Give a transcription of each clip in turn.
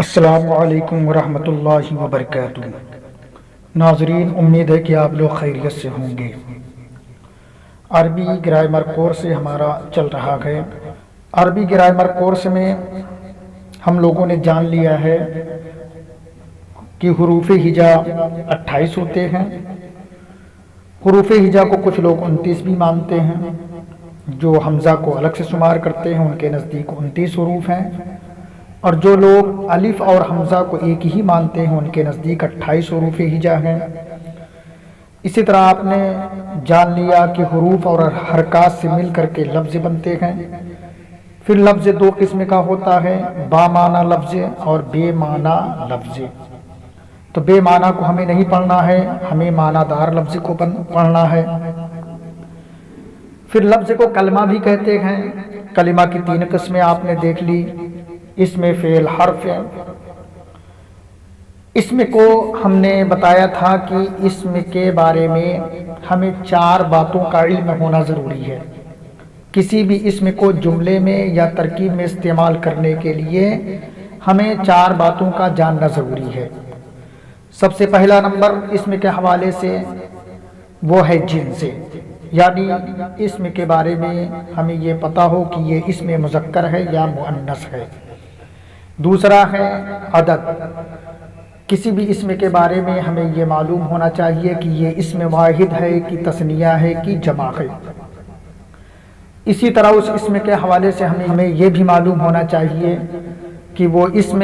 السلام علیکم ورحمۃ اللہ وبرکاتہ۔ ناظرین، امید ہے کہ آپ لوگ خیریت سے ہوں گے۔ عربی گرامر کورس سے ہمارا چل رہا ہے۔ عربی گرامر کورس میں ہم لوگوں نے جان لیا ہے کہ حروف ہجا 28 ہوتے ہیں۔ حروف ہجا کو کچھ لوگ 29 بھی مانتے ہیں۔ جو حمزہ کو الگ سے شمار کرتے ہیں ان کے نزدیک 29 حروف ہیں، اور جو لوگ الف اور حمزہ کو ایک ہی مانتے ہیں ان کے نزدیک 28 حروف ہجا ہیں۔ اسی طرح آپ نے جان لیا کہ حروف اور حرکات سے مل کر کے لفظ بنتے ہیں۔ پھر لفظ دو قسم کا ہوتا ہے، با معنی لفظ اور بے معنی لفظ۔ تو بے معنی کو ہمیں نہیں پڑھنا ہے، ہمیں معنی دار لفظ کو پڑھنا ہے۔ پھر لفظ کو کلمہ بھی کہتے ہیں۔ کلمہ کی 3 قسمیں آپ نے دیکھ لی، اسم، فعل، حرف۔ اسم کو ہم نے بتایا تھا کہ اسم کے بارے میں ہمیں 4 باتوں کا علم ہونا ضروری ہے۔ کسی بھی اسم کو جملے میں یا ترکیب میں استعمال کرنے کے لیے ہمیں 4 باتوں کا جاننا ضروری ہے۔ سب سے پہلا نمبر اسم کے حوالے سے وہ ہے جنس، یعنی اسم کے بارے میں ہمیں یہ پتہ ہو کہ یہ اسم مذکر ہے یا مؤنث ہے۔ دوسرا ہے عدد، کسی بھی اسم کے بارے میں ہمیں یہ معلوم ہونا چاہیے کہ یہ اسم واحد ہے کہ تثنیہ ہے کہ جمع ہے۔ اسی طرح اس اسم کے حوالے سے ہمیں یہ بھی معلوم ہونا چاہیے کہ وہ اسم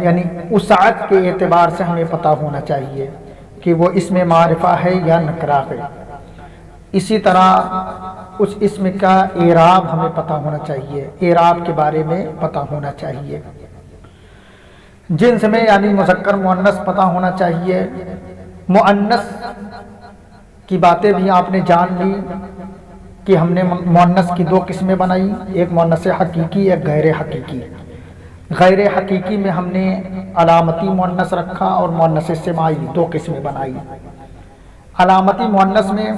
یعنی وسعت کے اعتبار سے ہمیں پتہ ہونا چاہیے کہ وہ اسم معرفہ ہے یا نکرہ ہے۔ اسی طرح اس اسم کا اعراب ہمیں پتہ ہونا چاہیے، اعراب کے بارے میں پتہ ہونا چاہیے۔ جنس میں یعنی مذکر مؤنث پتہ ہونا چاہیے۔ مؤنث کی باتیں بھی آپ نے جان لی کہ ہم نے مؤنث کی 2 قسمیں بنائی، ایک مؤنث حقیقی، ایک غیر حقیقی۔ غیر حقیقی میں ہم نے علامتی مؤنث رکھا اور مؤنث سماعی 2 قسمیں بنائی۔ علامتی مؤنث میں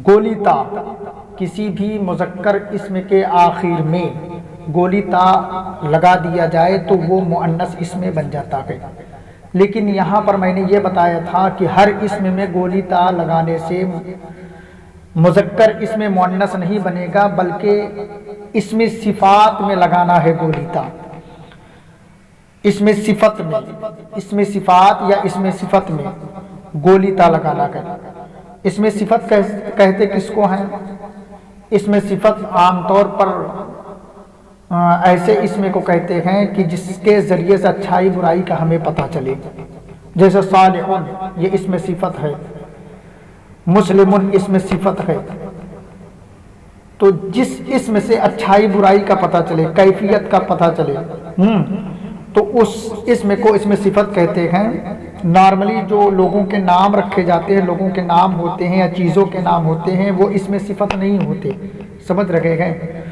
گولی تا، کسی بھی مذکر اسم کے آخر میں گولی تا لگا دیا جائے تو وہ مؤنث اسم بن جاتا ہے۔ لیکن یہاں پر میں نے یہ بتایا تھا کہ ہر اسم میں گولی تا لگانے سے مذکر اسم مؤنث نہیں بنے گا، بلکہ اسم صفات میں لگانا ہے گولی تا۔ اسم صفت میں، اسم صفات یا اسم صفت میں گولی تا لگانا ہے۔ اسم صفت کہتے کس کو ہیں؟ اسم صفت عام طور پر ایسے اسم کو کہتے ہیں کہ جس کے ذریعے سے اچھائی برائی کا ہمیں پتہ چلے، جیسے صالح یہ اسم صفت ہے، مسلم اسم صفت ہے۔ تو جس اسم سے اچھائی برائی کا پتہ چلے، کیفیت کا پتہ چلے، تو اس اسم کو اسم صفت کہتے ہیں۔ نارملی جو لوگوں کے نام رکھے جاتے ہیں، لوگوں کے نام ہوتے ہیں یا چیزوں کے نام ہوتے ہیں، وہ اسم صفت نہیں ہوتے، سمجھ رکھے گئے۔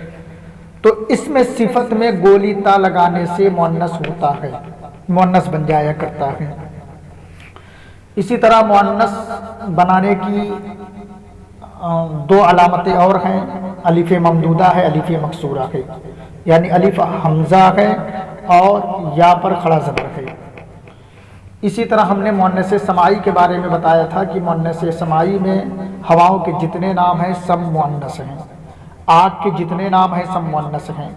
تو اسم صفت میں گولی تا لگانے سے مؤنث ہوتا ہے، مؤنث بن جایا کرتا ہے۔ اسی طرح مؤنث بنانے کی 2 علامتیں اور ہیں، الف ممدودہ ہے، الف مکسورہ ہے، یعنی الف حمزہ ہے اور یا پر کھڑا زبر ہے۔ اسی طرح ہم نے مؤنث سماعی کے بارے میں بتایا تھا کہ مؤنث سماعی میں ہواؤں کے جتنے نام ہیں سب مؤنث ہیں، آگ کے جتنے نام ہیں سب مؤنث ہیں،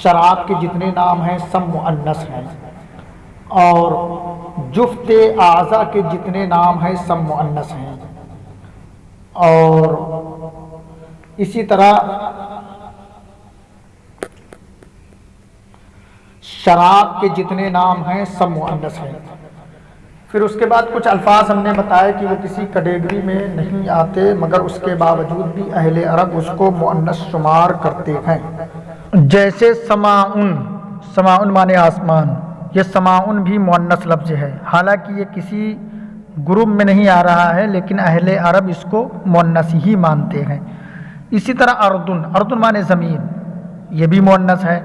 شراب کے جتنے نام ہیں سب مؤنث ہیں، اور جفت اعضاء کے جتنے نام ہیں سب مؤنث ہیں۔ اور اسی طرح شراب کے جتنے نام ہیں سب مؤنث ہیں۔ پھر اس کے بعد کچھ الفاظ ہم نے بتایا کہ وہ کسی کیٹیگری میں نہیں آتے، مگر اس کے باوجود بھی اہل عرب اس کو مؤنث شمار کرتے ہیں۔ جیسے سماعن، سماعن مانے آسمان، یہ سماعن بھی مؤنث لفظ ہے، حالانکہ یہ کسی گروپ میں نہیں آ رہا ہے، لیکن اہل عرب اس کو مؤنث ہی مانتے ہیں۔ اسی طرح اردن، اردن مانے زمین، یہ بھی مؤنث ہے۔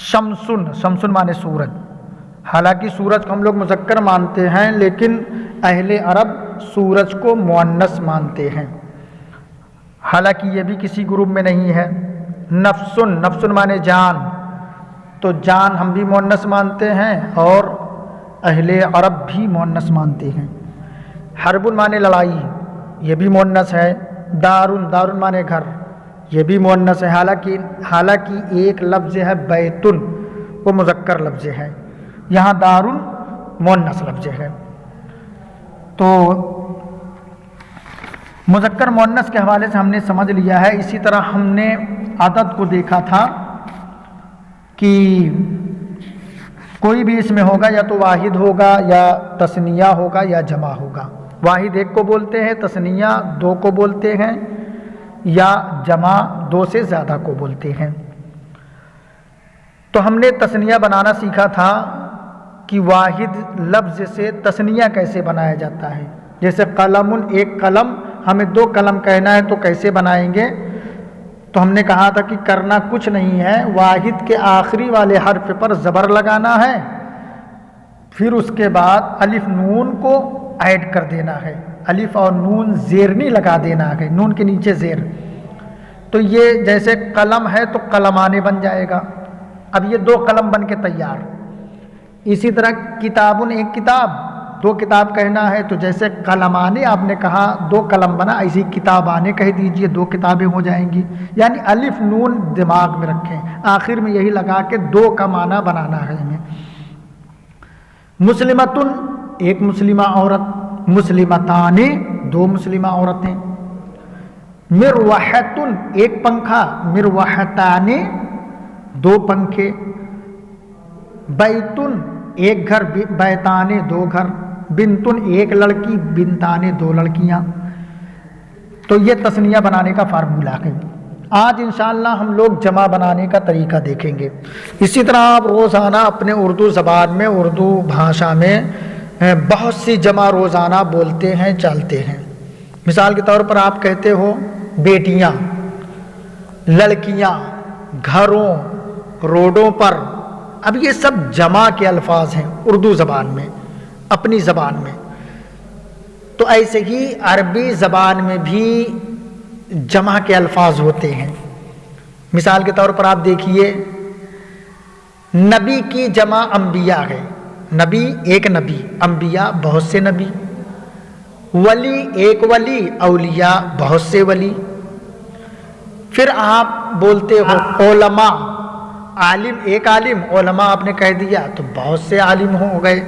شمسن، شمسن مانے سورج، حالانکہ سورج کو ہم لوگ مذکر مانتے ہیں، لیکن اہل عرب سورج کو مؤنث مانتے ہیں، حالانکہ یہ بھی کسی گروپ میں نہیں ہے۔ نفسن، نفسن مانے جان، تو جان ہم بھی مؤنث مانتے ہیں اور اہل عرب بھی مؤنث مانتے ہیں۔ حرب مانے لڑائی، یہ بھی مؤنث ہے۔ دارن مانے گھر، یہ بھی مؤنث ہے، حالانکہ ایک لفظ ہے بیتن، وہ مذکر لفظ ہے، یہاں دارن مؤنث لفظ ہے۔ تو مذکر مؤنث کے حوالے سے ہم نے سمجھ لیا ہے۔ اسی طرح ہم نے عدد کو دیکھا تھا کہ کوئی بھی اس میں ہوگا یا تو واحد ہوگا یا تثنیہ ہوگا یا جمع ہوگا۔ واحد ایک کو بولتے ہیں، تثنیہ دو کو بولتے ہیں، یا جمع دو سے زیادہ کو بولتے ہیں۔ تو ہم نے تثنیہ بنانا سیکھا تھا کہ واحد لفظ سے تثنیہ کیسے بنایا جاتا ہے۔ جیسے قلم، ایک قلم، ہمیں دو قلم کہنا ہے تو کیسے بنائیں گے؟ تو ہم نے کہا تھا کہ کرنا کچھ نہیں ہے، واحد کے آخری والے حرف پر زبر لگانا ہے، پھر اس کے بعد الف نون کو ایڈ کر دینا ہے، الف اور نون زیرنی لگا دینا ہے، نون کے نیچے زیر۔ تو یہ جیسے قلم ہے تو قلمانے بن جائے گا، اب یہ دو قلم بن کے تیار۔ اسی طرح کتابن، ایک کتاب، دو کتاب کہنا ہے تو جیسے قلمانے آپ نے کہا دو قلم بنا، ایسی کتابانے کہہ دیجئے، دو کتابیں ہو جائیں گی۔ یعنی الف نون دماغ میں رکھیں، آخر میں یہی لگا کے دو کا معنی بنانا ہے ہمیں۔ مسلمتن، ایک مسلمہ عورت، مسلمتان، دو مسلمہ عورتیں۔ مروحتن، ایک پنکھا، مروحتان، دو پنکھے۔ بیتن، ایک گھر، بیتان، دو گھر۔ بنتن، ایک لڑکی، بنتان، دو لڑکیاں۔ تو یہ تثنیہ بنانے کا فارمولہ ہے۔ آج انشاءاللہ ہم لوگ جمع بنانے کا طریقہ دیکھیں گے۔ اسی طرح آپ روزانہ اپنے اردو زبان میں، اردو بھاشا میں بہت سی جمع روزانہ بولتے ہیں، چلتے ہیں۔ مثال کے طور پر آپ کہتے ہو بیٹیاں، لڑکیاں، گھروں، روڈوں پر۔ اب یہ سب جمع کے الفاظ ہیں اردو زبان میں، اپنی زبان میں۔ تو ایسے ہی عربی زبان میں بھی جمع کے الفاظ ہوتے ہیں۔ مثال کے طور پر آپ دیکھیے، نبی کی جمع انبیاء ہے، نبی ایک نبی، انبیاء بہت سے نبی۔ ولی ایک ولی، اولیاء بہت سے ولی۔ پھر آپ بولتے ہو علماء، عالم ایک عالم، علماء آپ نے کہہ دیا تو بہت سے عالم ہو گئے۔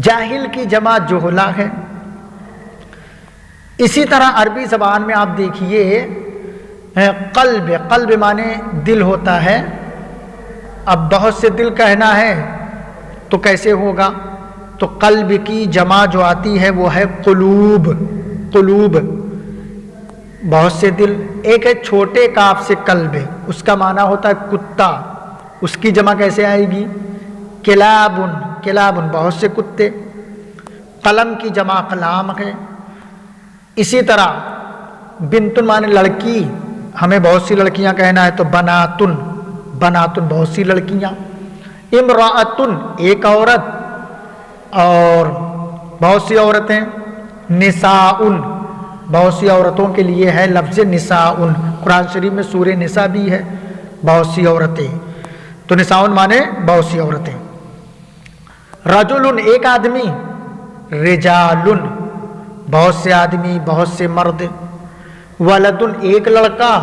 جاہل کی جمع جہلا ہے۔ اسی طرح عربی زبان میں آپ دیکھیے قلب، قلب مانے دل ہوتا ہے۔ اب بہت سے دل کہنا ہے تو کیسے ہوگا؟ تو قلب کی جمع جو آتی ہے وہ ہے قلوب، قلوب، بہت سے دل۔ ایک ہے چھوٹے کاف سے قلب، اس کا معنی ہوتا ہے کتا، اس کی جمع کیسے آئے گی؟ کلابن، کلابن بہت سے کتے۔ قلم کی جمع قلام ہے۔ اسی طرح بنتن مانے لڑکی، ہمیں بہت سی لڑکیاں کہنا ہے تو بناتن، بناتن بہت سی لڑکیاں۔ امرأتن ایک عورت اور بہت سی عورتیں۔ نساءن بہت سی عورتوں کے لیے ہے لفظ نساءن، قرآن شریف میں سورہ نساء بھی ہے، بہت سی عورتیں۔ تو نساءن مانے بہت سی عورتیں۔ رجل ایک آدمی، رجال بہت سے آدمی، بہت سے مرد۔ ولد ایک لڑکا،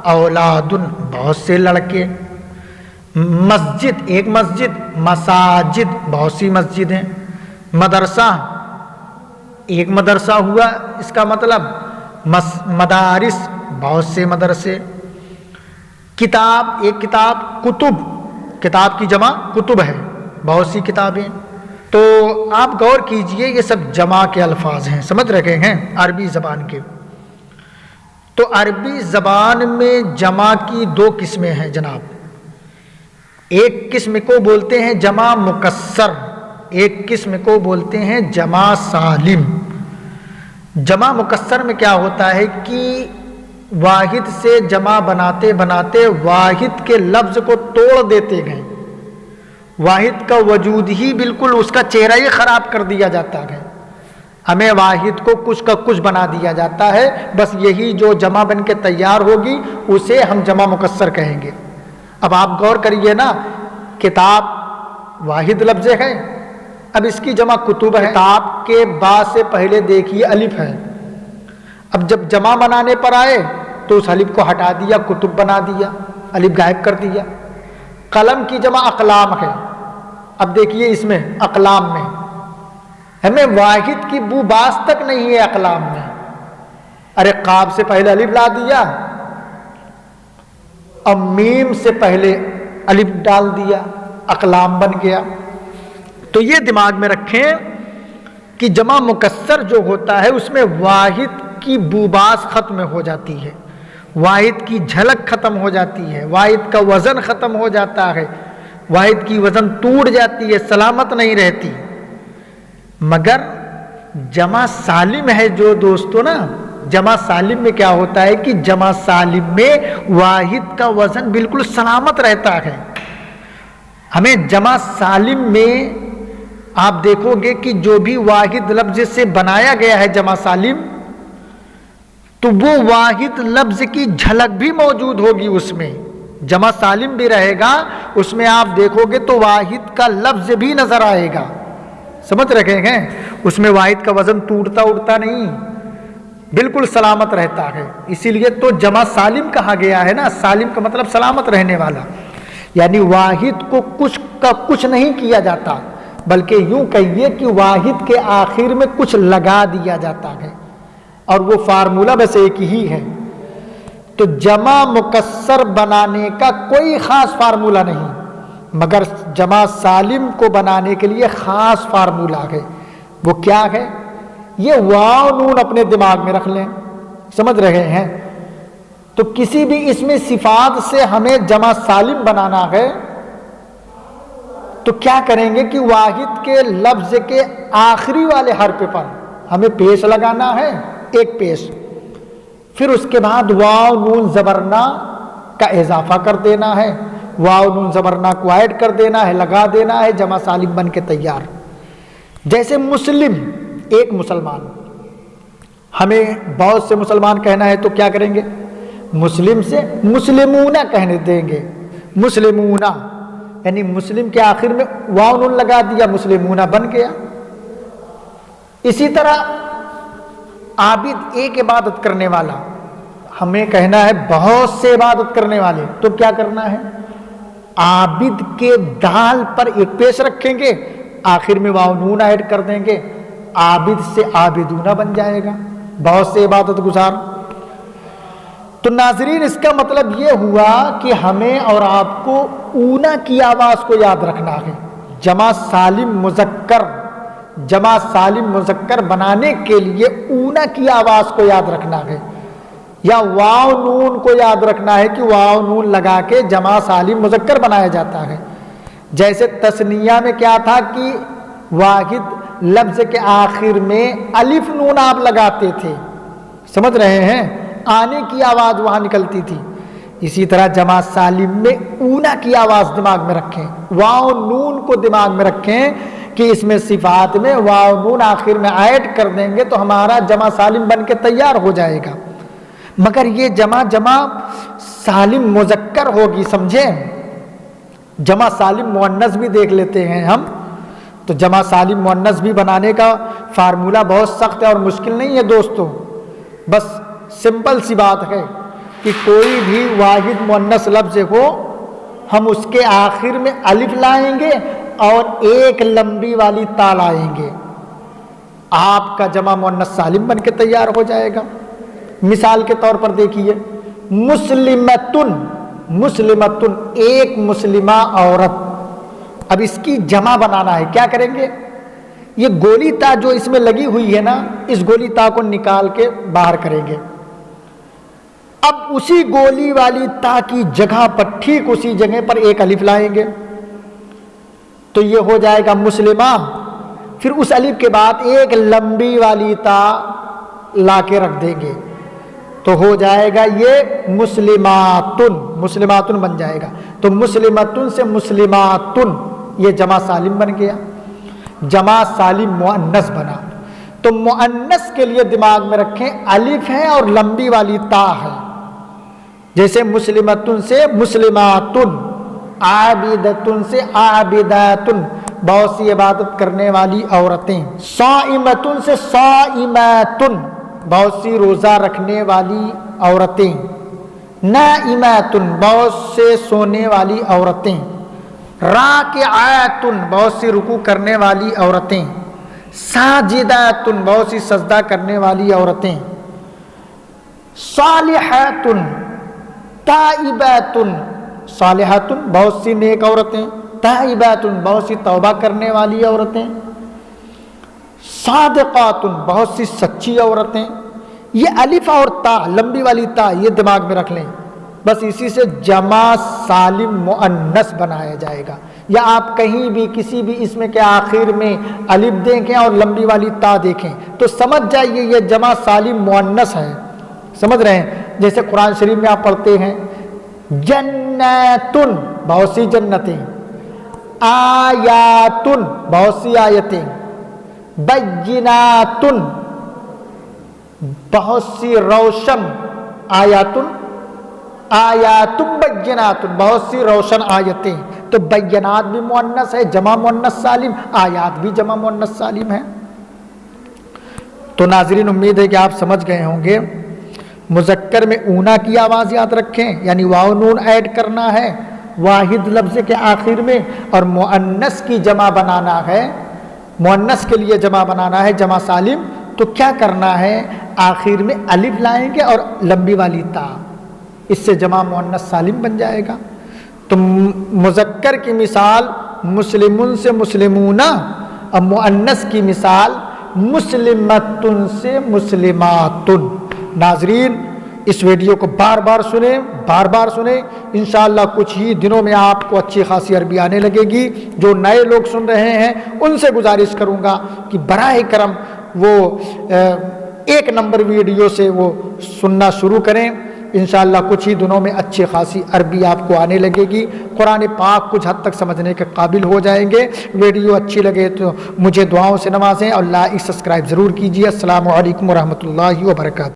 اولاد بہت سے لڑکے۔ مسجد ایک مسجد، مساجد بہت سی مسجدیں۔ مدرسہ ایک مدرسہ ہوا، اس کا مطلب مدارس بہت سے مدرسے۔ کتاب ایک کتاب، کتب کتاب کی جمع کتب ہے، بہت سی کتابیں۔ تو آپ غور کیجئے یہ سب جمع کے الفاظ ہیں، سمجھ رکھے ہیں عربی زبان کے۔ تو عربی زبان میں جمع کی دو قسمیں ہیں جناب، ایک قسم کو بولتے ہیں جمع مکسر، ایک قسم کو بولتے ہیں جمع سالم۔ جمع مکسر میں کیا ہوتا ہے کہ واحد سے جمع بناتے بناتے واحد کے لفظ کو توڑ دیتے گئے، واحد کا وجود ہی بالکل اس کا چہرہ ہی خراب کر دیا جاتا ہے، ہمیں واحد کو کچھ کا کچھ بنا دیا جاتا ہے، بس یہی جو جمع بن کے تیار ہوگی اسے ہم جمع مکسر کہیں گے۔ اب آپ غور کریے نا، کتاب واحد لفظ ہے، اب اس کی جمع کتب ہے، کتاب کے با سے پہلے دیکھیے الف ہے، اب جب جمع بنانے پر آئے تو اس الف کو ہٹا دیا، کتب بنا دیا، الف غائب کر دیا۔ قلم کی جمع اقلام ہے، اب دیکھیے اس میں اقلام میں ہمیں واحد کی بو باس تک نہیں ہے اقلام میں، ارے قاف سے پہلے الف لا دیا اور میم سے پہلے الف ڈال دیا، اقلام بن گیا۔ تو یہ دماغ میں رکھیں کہ جمع مکسر جو ہوتا ہے اس میں واحد کی بوباس ختم ہو جاتی ہے، واحد کی جھلک ختم ہو جاتی ہے، واحد کا وزن ختم ہو جاتا ہے، واحد کی وزن ٹوٹ جاتی ہے، سلامت نہیں رہتی۔ مگر جمع سالم ہے جو دوستو نا، جمع سالم میں کیا ہوتا ہے کہ جمع سالم میں واحد کا وزن بالکل سلامت رہتا ہے۔ ہمیں جمع سالم میں آپ دیکھو گے کہ جو بھی واحد لفظ سے بنایا گیا ہے جمع سالم، تو وہ واحد لفظ کی جھلک بھی موجود ہوگی اس میں، جمع سالم بھی رہے گا اس میں، آپ دیکھو گے تو واحد کا لفظ بھی نظر آئے گا، سمجھ رکھیں گے، اس میں واحد کا وزن ٹوٹتا اڑتا نہیں، بالکل سلامت رہتا ہے۔ اسی لیے تو جمع سالم کہا گیا ہے نا، سالم کا مطلب سلامت رہنے والا، یعنی واحد کو کچھ نہیں کیا جاتا، بلکہ یوں کہیے کہ واحد کے آخر میں کچھ لگا دیا جاتا ہے، اور وہ فارمولہ بس ایک ہی ہے۔ تو جمع مکسر بنانے کا کوئی خاص فارمولہ نہیں، مگر جمع سالم کو بنانے کے لیے خاص فارمولہ ہے۔ وہ کیا ہے؟ یہ واو نون اپنے دماغ میں رکھ لیں، سمجھ رہے ہیں؟ تو کسی بھی اسم صفات سے ہمیں جمع سالم بنانا ہے تو کیا کریں گے کہ واحد کے لفظ کے آخری والے حرف پر ہمیں پیش لگانا ہے، ایک پیش، پھر اس کے بعد واو نون زبرنا کا اضافہ کر دینا ہے، واو نون زبرنا کو ایڈ کر دینا ہے، لگا دینا ہے، جمع سالم بن کے تیار۔ جیسے مسلم، ایک مسلمان، ہمیں بہت سے مسلمان کہنا ہے تو کیا کریں گے؟ مسلم سے مسلمونہ کہنے دیں گے، مسلمونہ، یعنی مسلم کے آخر میں واو نون لگا دیا، مسلمونہ بن گیا۔ اسی طرح عابد، ایک عبادت کرنے والا، ہمیں کہنا ہے بہت سے عبادت کرنے والے، تو کیا کرنا ہے؟ عابد کے دال پر ایک پیش رکھیں گے، آخر میں واو نون ایڈ کر دیں گے، عابد سے عابدونہ بن جائے گا، بہت سے عبادت گزار۔ تو ناظرین اس کا مطلب یہ ہوا کہ ہمیں اور آپ کو اونا کی آواز کو یاد رکھنا ہے۔ جمع سالم مذکر، جمع سالم مذکر بنانے کے لیے اونا کی آواز کو یاد رکھنا ہے، یا واو نون کو یاد رکھنا ہے کہ واو نون لگا کے جمع سالم مذکر بنایا جاتا ہے۔ جیسے تثنیہ میں کیا تھا کہ واحد لفظ کے آخر میں الف نون آپ لگاتے تھے، سمجھ رہے ہیں، آنے کی آواز وہاں نکلتی تھی۔ اسی طرح جمع سالم میں اونا کی آواز دماغ میں رکھیں، واو نون کو دماغ میں رکھیں کہ اس میں صفات میں واو نون آخر میں ایڈ کر دیں گے تو ہمارا جمع سالم بن کے تیار ہو جائے گا۔ مگر یہ جمع سالم مذکر ہوگی، سمجھیں؟ جمع سالم مؤنث بھی دیکھ لیتے ہیں ہم، تو جمع سالم مؤنث بھی بنانے کا فارمولہ بہت سخت ہے اور مشکل نہیں ہے دوستو، بس سمپل سی بات ہے کہ کوئی بھی واحد مؤنث لفظ ہو، ہم اس کے آخر میں الف لائیں گے اور ایک لمبی والی تا لائیں گے، آپ کا جمع مؤنث سالم بن کے تیار ہو جائے گا۔ مثال کے طور پر دیکھیے، مسلمتن، مسلمتن ایک مسلمہ عورت، اب اس کی جمع بنانا ہے، کیا کریں گے؟ یہ گولی تا جو اس میں لگی ہوئی ہے نا، اس گولی تا کو نکال کے باہر کریں گے، اب اسی گولی والی تا کی جگہ پر، ٹھیک اسی جگہ پر ایک الف لائیں گے تو یہ ہو جائے گا مسلمہ، پھر اس الف کے بعد ایک لمبی والی تا لا کے رکھ دیں گے تو ہو جائے گا یہ مسلماتن، مسلماتن بن جائے گا۔ تو مسلماتن سے مسلماتن، یہ جمع سالم بن گیا، جمع سالم مؤنث بنا۔ تو مؤنث کے لیے دماغ میں رکھیں الف ہے اور لمبی والی تا ہے، جیسے مسلمتن سے مسلماتن، عابدتن سے عابداتن بہت سی عبادت کرنے والی عورتیں، صائمتن سے صائماتن بہت سی روزہ رکھنے والی عورتیں، نائماتن بہت سے سونے والی عورتیں، راکعاتن بہت سی رکوع کرنے والی عورتیں، ساجداتن بہت سی سجدہ کرنے والی عورتیں، صالحاتن تائباتن صالحاتن بہت سی نیک عورتیں، تائباتن بہت سی توبہ کرنے والی عورتیں، صادقاتن بہت سی سچی عورتیں۔ یہ الف اور تا لمبی والی تا یہ دماغ میں رکھ لیں، بس اسی سے جمع سالم مؤنث بنایا جائے گا، یا آپ کہیں بھی کسی بھی اسم کے آخر میں الف دیکھیں اور لمبی والی تا دیکھیں تو سمجھ جائیے یہ جمع سالم مؤنث ہے، سمجھ رہے ہیں؟ جیسے قرآن شریف میں آپ پڑھتے ہیں جناتن بہت سی جنتیں، آیاتن بہت سی آیتیں، بیناتن بہت سی روشن، آیاتن آیاتن بیناتن بہت سی روشن آیتیں، تو بینات بھی مؤنث ہے جمع مؤنث سالم، آیات بھی جمع مؤنث سالم ہے۔ تو ناظرین امید ہے کہ آپ سمجھ گئے ہوں گے، مذکر میں اونا کی آواز یاد رکھیں، یعنی واو نون ایڈ کرنا ہے واحد لفظ کے آخر میں، اور مؤنث کی جمع بنانا ہے، مؤنث کے لیے جمع بنانا ہے جمع سالم، تو کیا کرنا ہے؟ آخر میں الف لائیں گے اور لمبی والی تا، اس سے جمع مؤنث سالم بن جائے گا۔ تو مذکر کی مثال مسلمن سے مسلمونہ، اور مؤنث کی مثال مسلمتن سے مسلماتن۔ ناظرین اس ویڈیو کو بار بار سنیں، انشاءاللہ کچھ ہی دنوں میں آپ کو اچھی خاصی عربی آنے لگے گی۔ جو نئے لوگ سن رہے ہیں ان سے گزارش کروں گا کہ براہ کرم وہ 1 نمبر ویڈیو سے وہ سننا شروع کریں، انشاءاللہ کچھ ہی دنوں میں اچھی خاصی عربی آپ کو آنے لگے گی، قرآن پاک کچھ حد تک سمجھنے کے قابل ہو جائیں گے۔ ویڈیو اچھی لگے تو مجھے دعاؤں سے نوازیں اور لائک سبسکرائب ضرور کیجیے۔ السلام علیکم ورحمۃ اللہ وبرکاتہ۔